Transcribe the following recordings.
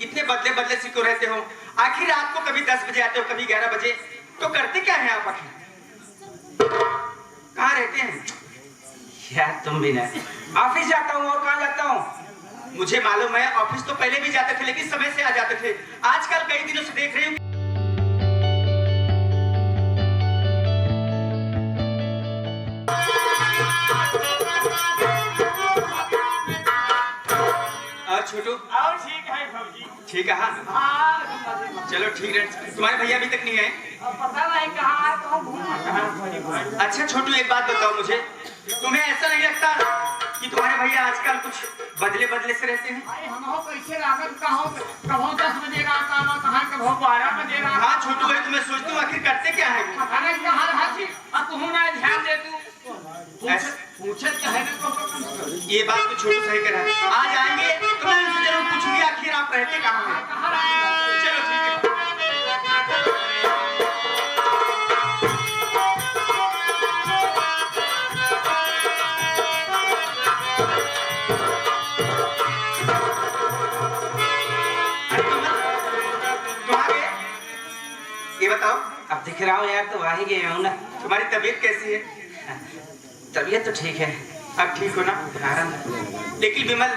इतने बदले बदले से क्यों रहते हो? आखिर रात को कभी 10 बजे आते हो, कभी 11 बजे, तो करते क्या है आप? आखिर कहाँ रहते हैं यार? तुम भी ना। ऑफिस जाता हूँ, और कहाँ जाता हूँ? मुझे मालूम है, ऑफिस तो पहले भी जाते थे, लेकिन समय से आ जाते थे। आजकल कई दिनों से देख रही हूँ। छोटू और ठीक है भौजी। ठीक है। हाँ चलो ठीक है। तुम्हारे भैया अभी तक नहीं आए? पता नहीं कहाँ तो अच्छा छोटू, एक बात बताओ मुझे, तुम्हें ऐसा नहीं लगता कि तुम्हारे भैया आजकल कुछ बदले बदले से रहते हैं? हम कैसे लागत कहो 10 बजे का काम, कहाँ कहो 12 बजे का। हाँ छोटू, भाई तुम्हें सोचती हूँ आखिर करते क्या है? तुम ना ध्यान दे, तू पूछे चाहे तो ये बात तो छोटू सही कह रहा है। आज आएंगे तो मैं उनसे जरूर पूछूंगी आखिर आप रहते कहाँ हैं। चलो ठीक है। ये बताओ। अब दिख रहा हूँ यार, तो आ ही गया हूँ ना। तुम्हारी तबीयत कैसी है? तबीयत तो ठीक है। अब ठीक हो ना? आराम। लेकिन विमल,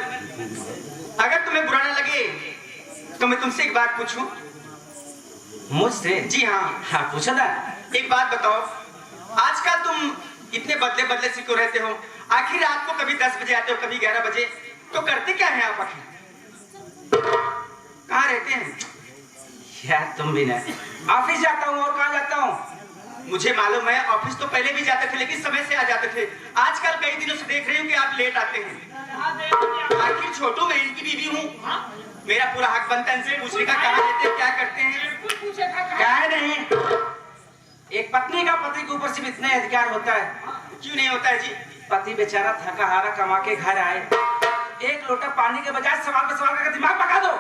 अगर तुम्हें बुरा ना लगे तो मैं तुमसे एक बात पूछूं? मुझसे? जी हाँ। हाँ पूछो ना। एक बात बताओ, आजकल तुम इतने बदले बदले से क्यों रहते हो? आखिर रात को कभी 10 बजे आते हो, कभी 11 बजे, तो करते क्या है आप? आखिर कहाँ रहते हैं? यार तुम भी ना। ऑफिस जाता हूँ, और कहाँ जाता हूँ? मुझे मालूम है, ऑफिस तो पहले भी जाते थे, लेकिन समय से आ जाते थे। आजकल कई दिनों से देख रही हूँ कि आप लेट आते हैं। आखिर छोटू, मैं इनकी बीवी हूँ, मेरा पूरा हक बनता है इनसे पूछने का, कहाँ रहते हैं, क्या करते हैं। क्या है नहीं, एक पत्नी का पति के ऊपर सिर्फ इतना अधिकार होता है। क्यों नहीं होता है जी? पति बेचारा थका हारा कमा के घर आए, एक लोटा पानी के बजाय सवाल पे सवाल करके दिमाग पका दो,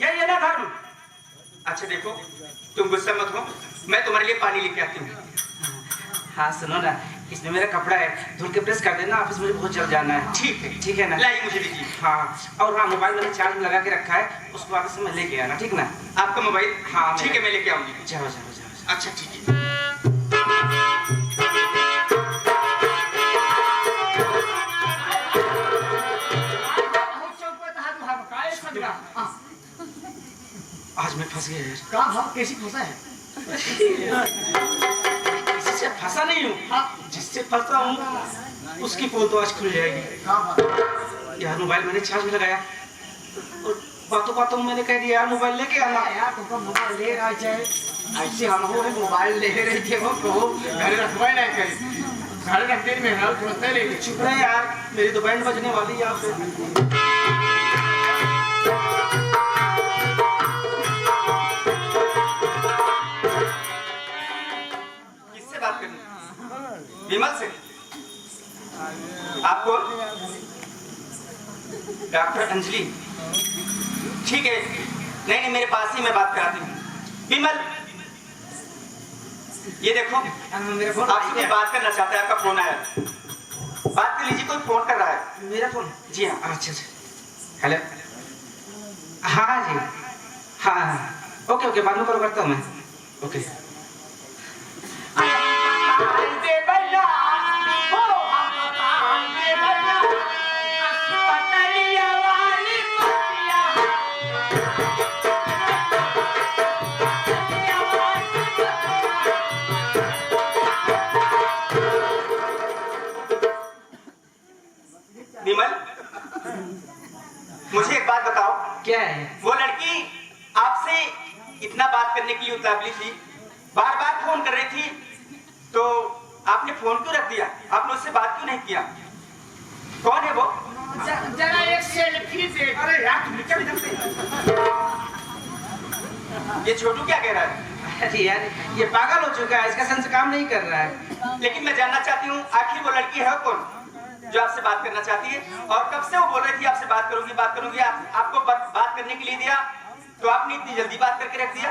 यही है ना धर्म? अच्छा देखो, तुम गुस्सा मत हो, मैं तुम्हारे लिए पानी लेके आती हूँ। हाँ सुनो ना, इसमें मेरा कपड़ा है, धुल के प्रेस कर देना, ऑफिस मुझे बहुत जल्द जाना है। ठीक है, ठीक है ना? लाइए मुझे दीजिए। हाँ, और हाँ मोबाइल मैंने चार्ज में लगा के रखा है, उसको वापस से मैं लेके आना, ठीक ना? आपका मोबाइल? हाँ ठीक है, मैं लेके आऊंगी। जाओ जाओ जाओ। अच्छा ठीक है। आज मैं फंस गया यार। कैसी फंसा है? किसी से फंसा नहीं हूँ, जिससे फंसा हूँ उसकी पोल तो आज खुल जाएगी। यार मोबाइल मैंने चार्ज में लगाया और बातों बातों मैंने कह दिया यार मोबाइल लेके आना। यार तुमको मोबाइल ले रहा है, ऐसे हम हो मोबाइल ले रहे थे, वो कहो घर रखवाई नहीं करी, घर रखते में हाल तुरंत ले। चुप रहे यार, मेरी तो बैंड बजने वाली है यहाँ पे। किससे बात करनी? विमल से? आपको? डॉक्टर अंजलि? ठीक है, नहीं नहीं, मेरे पास ही मैं बात कराती हूँ। विमल, ये देखो, मेरा फोन आपसे कोई बात करना चाहता है, आपका फोन आया, बात कर लीजिए, कोई फोन कर रहा है। मेरा फोन? जी हाँ। अच्छा अच्छा, हेलो। हाँ जी, हाँ ओके ओके, बाद में कॉल करता हूँ मैं। ओके। विमल, मुझे एक बात बताओ, क्या है? वो लड़की आपसे इतना बात करने के लिए उतावली थी, बार बार फोन कर रही थी, तो आपने फोन क्यों रख दिया? आपने उससे बात क्यों नहीं किया? कौन है वो? जरा एक सेल्फी दे। अरे यार तुम क्या इधर से? ये छोटू क्या कह रहा है? अरे यार ये पागल हो चुका है, इसका सेंस काम नहीं कर रहा है। लेकिन मैं जानना चाहती हूँ आखिर वो लड़की है कौन जो आपसे बात करना चाहती है? और कब से वो बोल रही थी आपसे बात करूंगी बात करूंगी, आपको बात करने के लिए दिया तो आपने इतनी जल्दी बात करके रख दिया?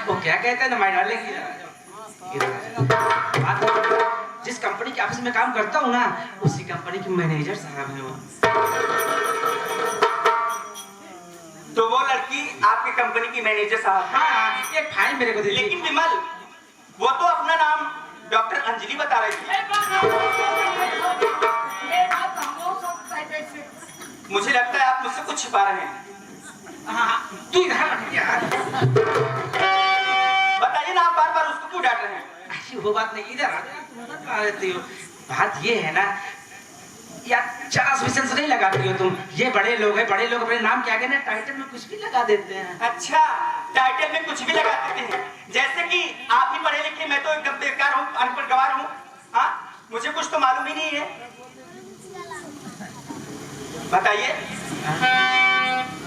वो क्या कहते हैं ना माय डार्लिंग, जिस कंपनी के ऑफिस में काम करता हूँ ना, उसी कंपनी के मैनेजर साहब हैं वो। तो वो लड़की आपकी कंपनी की मैनेजर साहब है। हाँ, एक फाइल मेरे को दे दी। लेकिन विमल, वो तो अपना नाम डॉक्टर अंजलि बता रही थी। मुझे लगता है आप मुझसे कुछ छिपा रहे हैं। हाँ, तू इधर रख यार। बताइए ना, आप बार बार उसको क्यों डांट रहे हैं? ऐसी वो बात नहीं, इधर आ रहती हो। बात ये है ना यार, 40% से नहीं लगाती हो तुम। ये बड़े लोग हैं, बड़े लोग अपने नाम के आगे ना टाइटल में कुछ भी लगा देते हैं। अच्छा, टाइटल में कुछ भी लगा देते हैं। जैसे कि आप ही पढ़े लिखे, मैं तो एकदम बेकार हूँ, अनपढ़ गवार हूँ। हाँ, मुझे कुछ तो मालूम ही नहीं है। बताइए।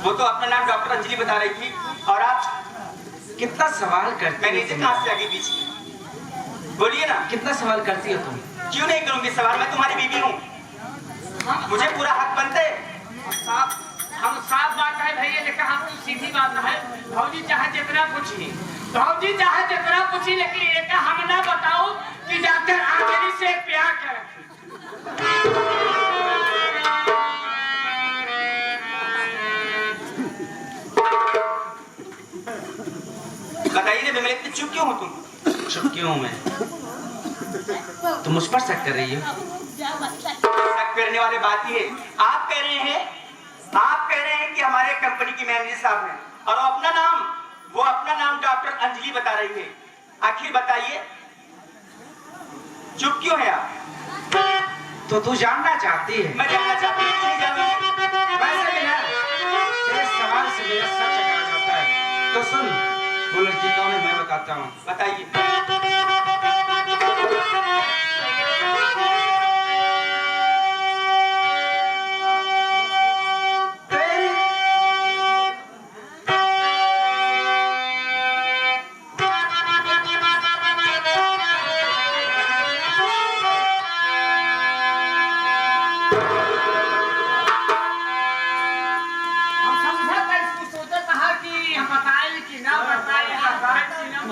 वो तो अपना नाम डॉक्टर अंजलि बता रही थी, और आप कितना सवाल करती हो मैनेजर तुम? कहाँ से आगे बीच में? बोलिए ना। कितना सवाल करती हो तुम? क्यों नहीं करूंगी सवाल? मैं तुम्हारी बीवी हूँ, मुझे पूरा हक बनता है। हम साफ बात है भैया, लेकिन हम तो सीधी बात है। भौजी चाहे जितना पूछी, भौजी चाहे जितना पूछी, लेकिन एक हम ना बताओ कि डॉक्टर अंजलि से प्यार कर। बताइए ना विमल, इतनी चुप क्यों हो तुम? चुप क्यों हूं मैं? तुम मुझ पर शक कर रही हो? शक करने वाली बात ही है। आप कह रहे हैं कि हमारे कंपनी की मैनेजर साहब हैं, और वो अपना नाम डॉक्टर अंजलि बता रही है। आखिर बताइए, चुप क्यों है आप? तो तू जानना चाहती है? मैं जानना चाहती हूँ, नहीं जानूंगी। वैसे भी ना, तेरे सवाल से मेरा सच आ जाता है। तो सुन, वो लड़की कौन है मैं बताता हूँ। बताइए।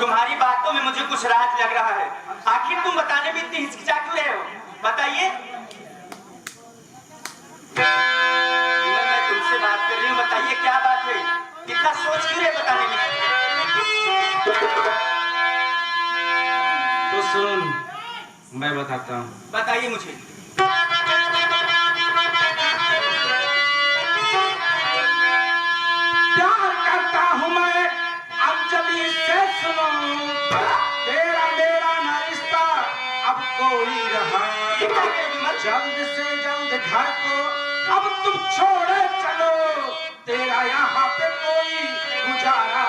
तुम्हारी बातों में मुझे कुछ राज लग रहा है। आखिर तुम बताने में इतनी हिचकिचा क्यों रहे हो? बताइए। मैं तुमसे बात कर रही हूँ, बताइए क्या बात है? इतना सोच क्यों रहे बताने में? तो सुन, मैं बताता हूँ। बताइए मुझे। प्यार करता हूँ मैं अंजलि से, सुनो, तेरा मेरा ना रिश्ता अब कोई रहा। जल्द से जल्द घर को अब तुम छोड़े चलो, तेरा यहाँ पे कोई गुजारा।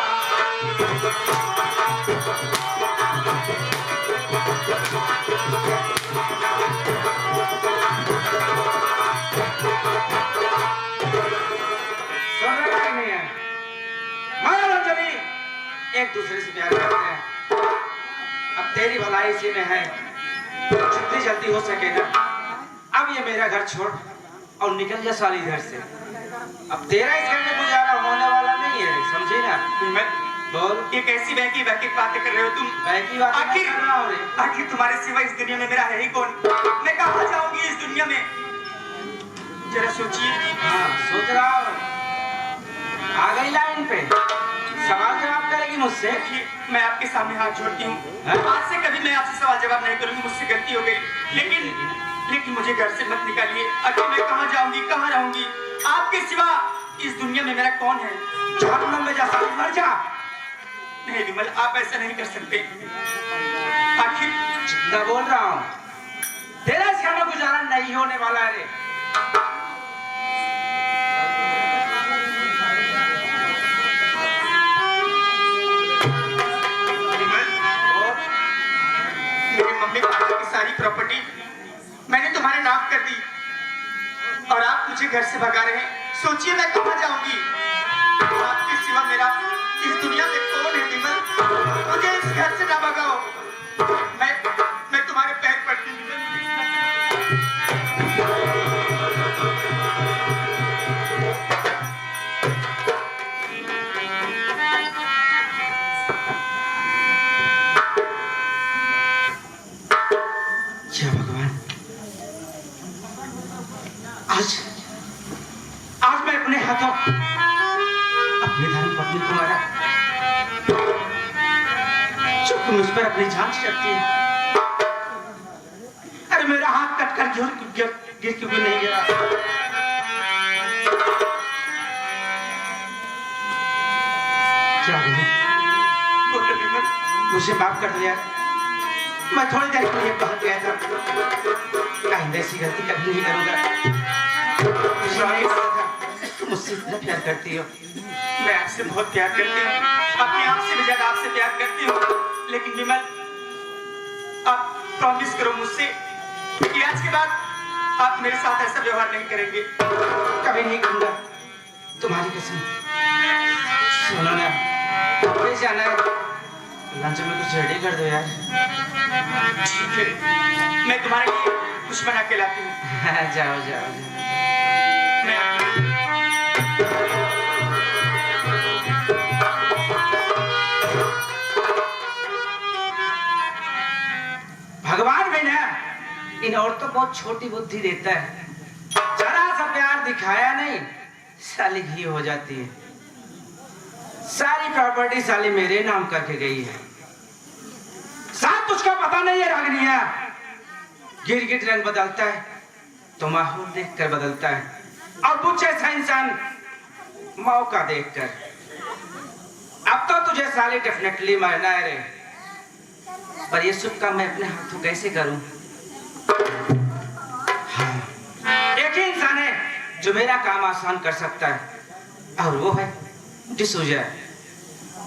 सुन रहा है नहीं है? मैं और अंजलि एक दूसरे से प्यार करते हैं। अब तेरी भलाई इसी में है, जितनी जल्दी हो सके ना, अब ये मेरा घर छोड़ और निकल जा साली घर से। अब तेरा इस घर में गुजारा होने वाला नहीं है, समझी ना? विमल, बोल। ये कैसी बहकी बहकी बातें कर रहे हो तुम? बहकी बात आखिर कर रहा हूँ रे। आखिर तुम्हारे सिवा इस दुनिया में मेरा है ही कौन? मैं कहाँ जाऊंगी इस दुनिया में? जरा सोचिए। हाँ, सोच रहा हूँ। आ गई लाइन पे, सवाल जवाब करेगी मुझसे? मैं आपके सामने हाथ जोड़ती हूँ, आज से कभी मैं आपसे सवाल जवाब नहीं करूंगी, मुझसे गलती हो गई। लेकिन मुझे घर से मत निकालिए। आखिर मैं कहाँ जाऊंगी, कहाँ रहूंगी? आपके सिवा इस दुनिया में मेरा कौन है? जहन्नम में जा साली, मर जा। नहीं विमल, आप ऐसा नहीं कर सकते। आखिर जितना बोल रहा हूँ, तेरा इस घर में गुजारा नहीं होने वाला है रे। मेरे मम्मी पापा की सारी प्रॉपर्टी मैंने तुम्हारे नाम कर दी, और आप मुझे घर से भगा रहे हैं। सोचिए मैं कहाँ जाऊंगी? आपके सिवा मेरा इस दुनिया में कौन है विमल? मुझे इस घर से ना भगाओ। मैं तुम्हारे पैर पड़ती हूँ। क्या भगवान, आज मैं अपने हाथों अपनी धर्म पत्नी को मारा, जो तुम उस पर अपनी जान छिड़कती है। अरे मेरा हाथ कट कर गिर क्यों नहीं गिरा? क्या बोले विमल, मुझे माफ कर दिया। मैं थोड़ी देर के लिए बाहर गया था, आइंदा ऐसी गलती कभी नहीं करूंगा। तुम मुझसे इतना प्यार करती हो। मैं आपसे बहुत प्यार करती हूँ, अपने आप से भी ज्यादा आपसे प्यार करती हूँ। लेकिन विमल, आप प्रॉमिस करो मुझसे कि आज के बाद आप मेरे साथ ऐसा व्यवहार नहीं करेंगे। कभी नहीं करूंगा, तुम्हारी कसम। सुनो ना, कॉलेज जाना है, लंच में कुछ रेडी कर दो यार। ठीक है, मैं तुम्हारे लिए कुछ बना के लाती हूँ। जाओ जाओ जाओ। मैं भगवान भी ना इन औरतों को बहुत छोटी बुद्धि देता है। जरा सा प्यार दिखाया नहीं, साली घी हो जाती है। सारी प्रॉपर्टी साली मेरे नाम करके गई है। साथ तुझका पता नहीं है रागनिया, गिरगिट रंग बदलता है तो माहौल देखकर बदलता है, और मुझ जैसा इंसान मौका देखकर। अब तो तुझे साली डेफिनेटली मरना है रे, पर ये शुभ काम मैं अपने हाथों कैसे करूं? हाँ, एक ही इंसान है जो मेरा काम आसान कर सकता है, और वो है डिसूजा।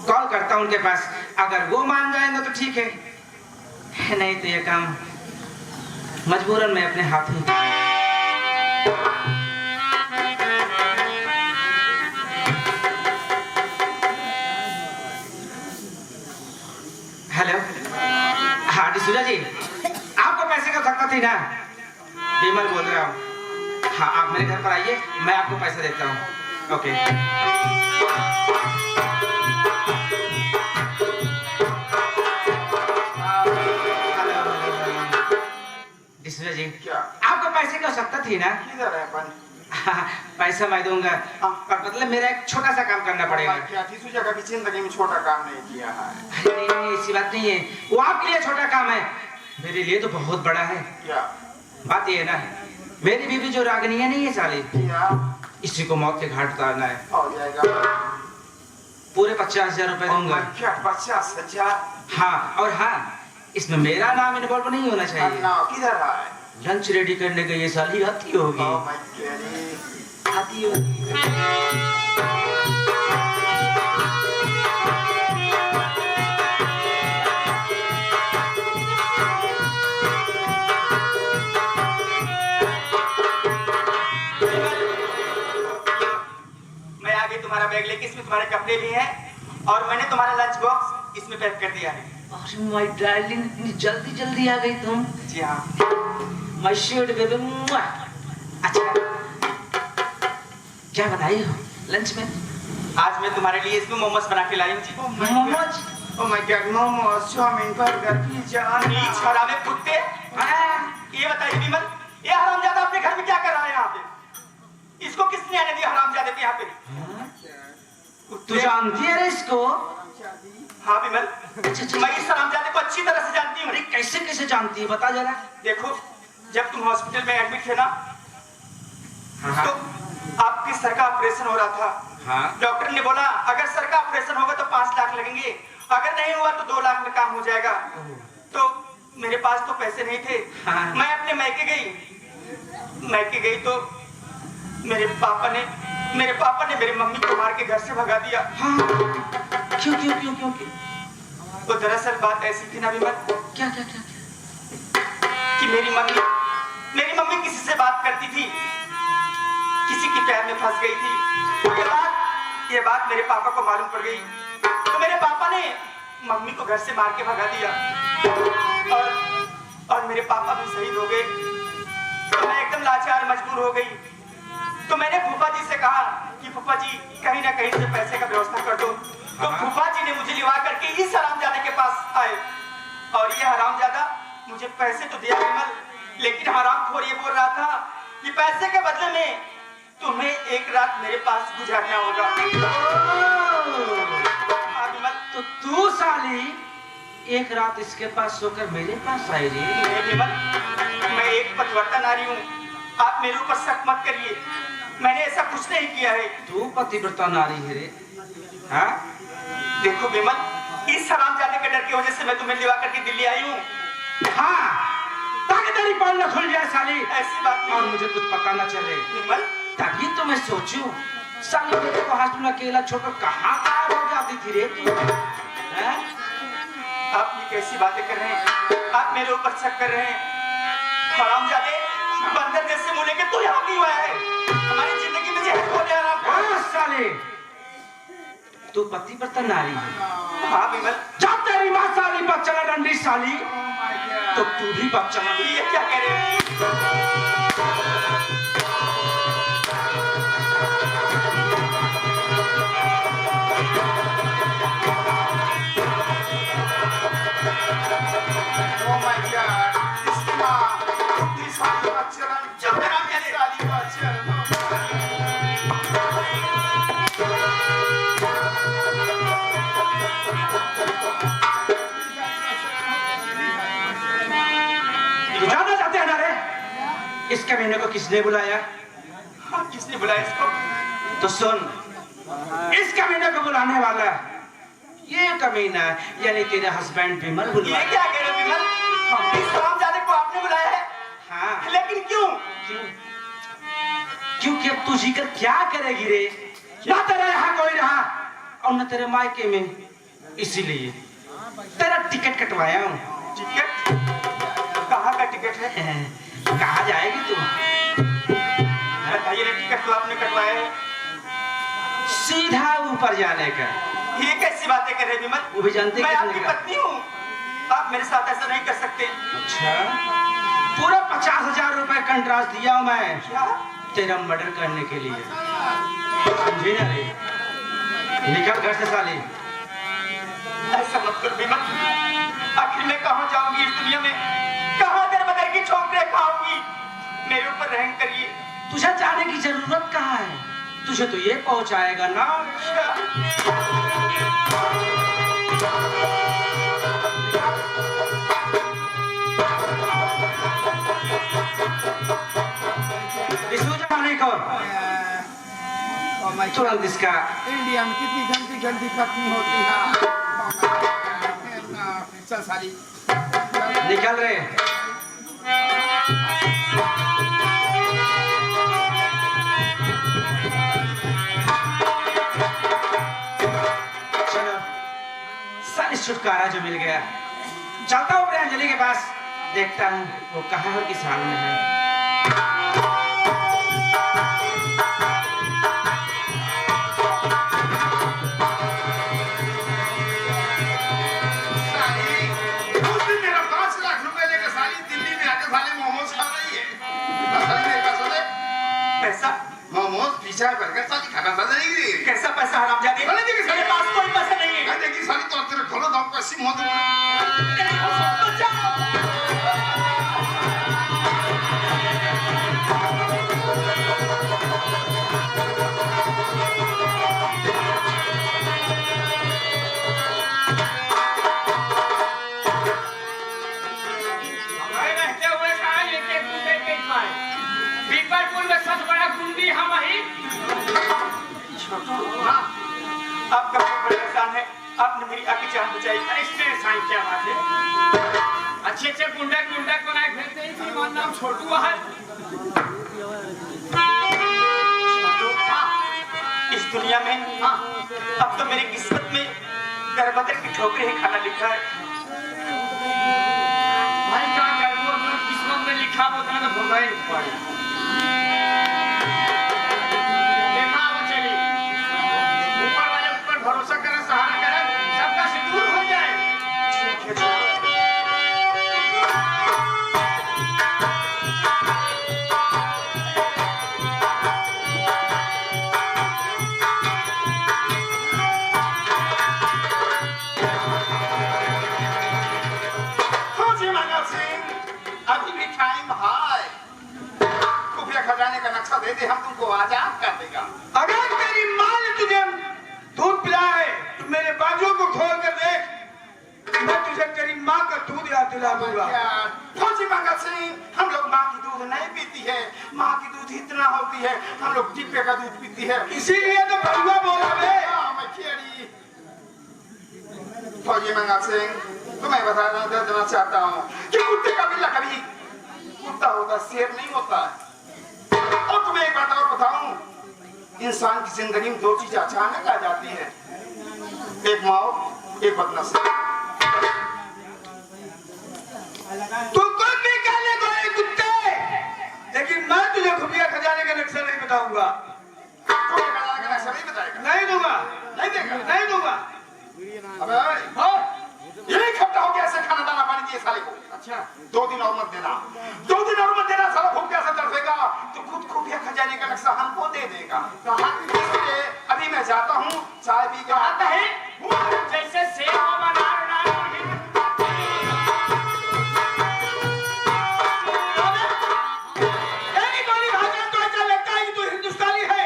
कॉल करता हूं उनके पास, अगर वो मान जाएंगे तो ठीक है, नहीं तो ये काम मजबूरन मैं अपने हाथ ही। हेलो, हाँ डिसूजा जी, आपको पैसे की आवश्यकता थी ना? विमल बोल रहा हूँ। हाँ, आप मेरे घर पर आइए, मैं आपको पैसा देता हूँ। ओके। डिसूजा जी, क्या? आपको पैसे की आवश्यकता थी ना? किधर है अपन? पैसा मैं दूंगा, पर मतलब मेरा एक छोटा सा काम करना पड़ेगा। क्या डिसूजा कभी जिंदगी में छोटा काम नहीं किया है? नहीं नहीं, ऐसी बात नहीं है, वो आपके लिए छोटा काम है, मेरे लिए तो बहुत बड़ा है। क्या बात ये है ना, मेरी बीवी जो रागनिया नहीं है साली, क्या इसी को मौत के घाट उतारना है। हो जाएगा? पूरे 50,000 रुपए दूंगा। क्या 50,000? हाँ, और हाँ, इसमें मेरा नाम इन्वॉल्व नहीं होना चाहिए। किधर है? लंच रेडी करने के ये साली आती होगी। Oh my God. आती होगी। मैं आगे तुम्हारा बैग लेके, इसमें तुम्हारे कपड़े भी हैं, और मैंने तुम्हारा लंच बॉक्स इसमें पैक कर दिया है। अरे माय डार्लिंग, इतनी जल्दी जल्दी आ गई तुम। जी हाँ। My sweet baby. अच्छा, क्या बनाई हो लंच में? आज मैं तुम्हारे लिए इसमें मोमोज बना के लाई हूँ जी। Momos? Oh my God, momos, chowmein, burger, pizza, नीच हरामे कुत्ते। ये बताइए विमल, ये हरामजादा अपने घर में क्या कर रहा है यहाँ पे? इसको किसने आने दिया हरामजादे पे यहाँ पे? तू जानती है रे इसको? हाँ विमल, अच्छा, मैं इस हरामजादे को अच्छी तरह से जानती हूँ। अरे कैसे कैसे जानती है, बता जरा। देखो, जब तुम हॉस्पिटल में एडमिट थे ना, हाँ। तो आपके सर का ऑपरेशन हो रहा था। हाँ। डॉक्टर ने बोला अगर सर का ऑपरेशन होगा तो 5 लाख लगेंगे, अगर नहीं हुआ तो 2 लाख में काम हो जाएगा। तो मेरे पास तो पैसे नहीं थे। हाँ। मैं अपने मैके गई तो मेरे पापा ने मेरी मम्मी को मार के घर से भगा दिया। हाँ। क्यों क्यों क्यों क्यों क्यों? तो दरअसल बात ऐसी थी ना विमल, क्या क्या क्या? कि मेरी मम्मी किसी से बात करती थी, किसी की पैर में फंस गई थी। ये बात मेरे पापा को मालूम पड़ गई, तो मेरे पापा ने मम्मी को घर से मार के भगा दिया, और मेरे पापा भी शहीद हो गए। तो मैं एकदम लाचार मजबूर हो गई। तो मैंने फूफा जी से कहा कि फूफा जी कहीं ना कहीं से पैसे का व्यवस्था कर दो। तो फूफा जी ने मुझे लिवा करके इस हरामजादे के पास आए, और ये हरामजादा मुझे पैसे तो दिया विमल, लेकिन हरामखोर ये बोल रहा था कि पैसे के बदले में तुम्हें एक रात मेरे पास गुजारना होगा। साली एक रात इसके पास सोकर मेरे पास आई रे। नहीं विमल, मैं एक पतिव्रता नारी हूँ, आप मेरे ऊपर शक मत करिए, मैंने ऐसा कुछ नहीं किया है। तू पतिव्रता नारी है रे? हाँ देखो विमल, इस हरामजादे के डर की वजह से मैं तुम्हें लिवा करके दिल्ली आई हूँ। हाँ, ताकि तेरी पोल न खुल जाए साली, ऐसी बात नहीं। और मुझे कुछ पता न चले। विमल, तभी तो मैं सोचूं साली मेरे को हॉस्पिटल अकेला छोड़कर कहाँ गायब हो जाती थी रे तू? हैं? आप ये कैसी बातें कर रहे हैं? आप मेरे ऊपर शक कर रहे हैं? हरामजादे, बंदर जैसे मुंह लेके तू यहाँ क्यों आया है? हमारी जिंदगी में जहर हो गया आराम। हाँ साले, तू पतिव्रता नारी है। हाँ विमल, जब तेरी माँ साली बच्चा डंडी साली, तो तू भी बच्चा। ये क्या कह रहे हो? Oh my God! This साली बच्चा, चुप हरामजादे। साली बच्चा। तू जानना चाहते हैं ना रे? इस कमीने को किसने बुलाया? हाँ, किसने बुलाया इसको? तो सुन, इस कमीने को बुलाने वाला ये कमीना यानी तेरे हस्बैंड विमल ये बुलवाया। क्या कह रहे हो विमल? इस हरामजादे को आपने बुलाया है? हाँ, लेकिन क्यों? क्यों? क्योंकि अब तू जीकर क्या करेगी रे? ना तेरा यहाँ कोई रहा और न तेरे मायके में, इसीलिए तेरा टिकट कटवाया हूँ। टिकट? कहाँ का टिकट है? कहाँ जाएगी तू? बताइए ना, टिकट तो आपने कटवाया है। सीधा ऊपर जाने का। ये कैसी बातें कर रहे हैं विमल? वो भी जानते मैं कितने आपकी का? पत्नी हूँ, आप मेरे साथ ऐसा नहीं कर सकते। अच्छा, पूरा 50,000 रुपए कंट्रास्ट दिया हूँ मैं क्या? तेरा मर्डर करने के लिए, समझे ना रे? निकल घर से साली। ऐसा मत करो विमल, आखिर मैं कहाँ जाऊंगी इस दुनिया में? कहाँ दर बदर की ठोकरें खाऊंगी? मेरे ऊपर रहम करिए। तुझे जाने की जरूरत कहाँ है? तुझे तो ये पहुंचाएगा ना। इस जमाने को तुरंत इसका इंडिया में कितनी गंदी गंदी पत्नी होती है। चल साली, निकल रहे। चलो, सारी छुटकारा जो मिल गया, चलता हूँ अंजलि के पास, देखता हूँ वो कहाँ और किस हाल में है। मोमोज पिज्जा बर्गर साली खाना था नहीं? कैसा पैसा हरामजादे? मेरे पास कोई पैसा नहीं है। देखिए साली तो तेरे खोलो दाम पैसे मौत आपका बहुत बड़ा एहसान है, आपने मेरी आकी जान बचाई। इसमें एहसान क्या बात है? अच्छे अच्छे गुंडा गुंडा को ना भेजते ही फिर हमारा नाम छोटू है। इस दुनिया में अब तो मेरी किस्मत में दरबदर की ठोकरें ही खाना लिखा है। भाई क्या करूँ, अपना किस्मत में लिखा होता तो भोगा ही पड़े। देखा वो चली, ऊपर वाले ऊपर भरोसा करे, सहारा करे, सबका से दूर हो जाए। अभी भी टाइम है, खुफिया खजाने का नक्शा दे दे, हम तुमको आजाद कर देगा। अगर तेरी माँ ने तुझे दूध पिलाया है तो मेरे बाजुओं को खोल कर देख, दिला दूंगा। फौजी भगत सिंह, हम लोग माँ की दूध नहीं पीती है, माँ की दूध इतना होती है, हम लोग डिब्बे का दूध पीती है। इसीलिए तो भगवा बोला बे। मैं खेड़ी फौजी भगत सिंह, तुम्हें बताना देना चाहता हूँ कि कुत्ते का बिल्ला कभी कुत्ता होता, शेर नहीं होता। और तुम्हें एक बात और बताऊं, इंसान की जिंदगी में दो चीज अचानक आ जाती है, एक मौत, एक बदनसीब। तू कुछ भी कह ले गोरे कुत्ते, लेकिन मैं तुझे खुफिया खजाने का नक्शा नहीं बताऊंगा। खुफिया खजाने का नक्शा नहीं बताएगा? नहीं दूंगा, नहीं देगा, नहीं दूंगा। अबे हाँ, यही खट्टा हो गया, ऐसे खाना दाना पानी दिए साले को। अच्छा 2 दिन और मत देना, 2 दिन और मत देना, साला भूख प्यासा तड़पेगा तो खुद खुफिया खजाने का नक्शा हमको दे देगा। इसलिए अभी मैं जाता हूँ, चाय पी के आता है। जैसे सेब हो अनार गोली भाषण तो ऐसा लगता है कि तू हिंदुस्तानी है।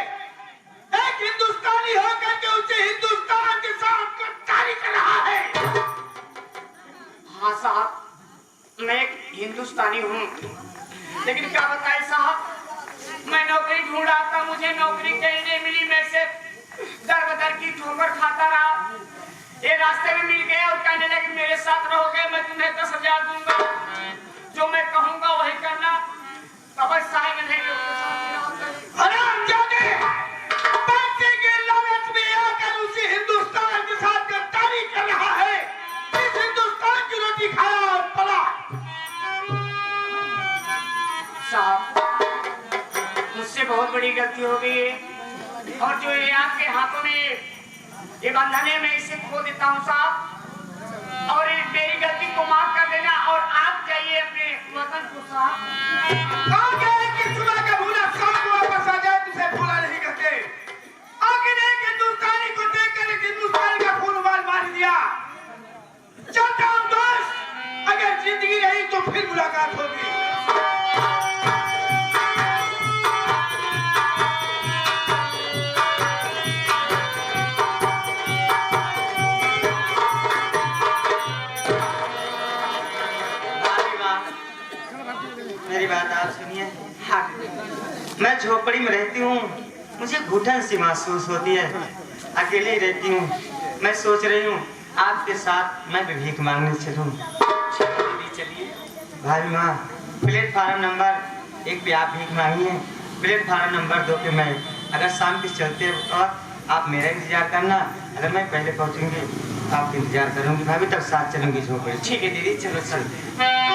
एक हिंदुस्तानी होकर के उसे हिंदुस्तान के साथ गद्दारी कर रहा है। हाँ साहब, मैं एक हिंदुस्तानी हूँ, लेकिन क्या बताए साहब, मैं नौकरी ढूंढ रहा था, मुझे नौकरी कहीं नहीं मिली, मैं से दर बदर की ठोकर खाता रहा। ये रास्ते में मिल गए और कहने लगे मेरे साथ रहोगे, मैं तुम्हें 10,000 दूंगा, जो मैं कहूंगा वही करना। तब साहब नहीं हरामजादे, पैसे के लालच में आकर उसी हिंदुस्तान के साथ गद्दारी कर रहा है। इस हिंदुस्तान की रोटी खाया और पला। साहब, मुझसे बहुत बड़ी गलती हो गई है, और जो ये आपके हाथों में ये बंधन है, मैं इसे खो देता हूँ साहब, और मेरी गलती को माफ कर देना, और आप जाइए अपने वतन को साहब। आगे कि सुबह का भूला शाम को वापस आ जाए, तुझे भूला नहीं करते। आखिर एक हिंदुस्तानी को देखकर एक हिंदुस्तानी का खून उबाल मार दिया। चलता हूँ दोस्त, अगर जिंदगी रही तो फिर मुलाकात होगी। मेरी बात आप सुनिए। हाँ, मैं झोपड़ी में रहती हूँ, मुझे घुटन सी महसूस होती है, अकेली रहती हूँ। मैं सोच रही हूँ आपके साथ मैं भी भीख मांगने चलूँ। चलिए भाई माँ, प्लेटफार्म नंबर 1 पे आप भीख मांगिए, प्लेटफार्म नंबर 2 पे मैं। अगर शाम के चलते वक्त आप मेरा इंतजार करना, अगर मैं पहले पहुँचूंगी तो आपका इंतजार करूंगी। भाभी तब साथ चलूंगी झोपड़ी। ठीक है दीदी, चलो चलते हैं।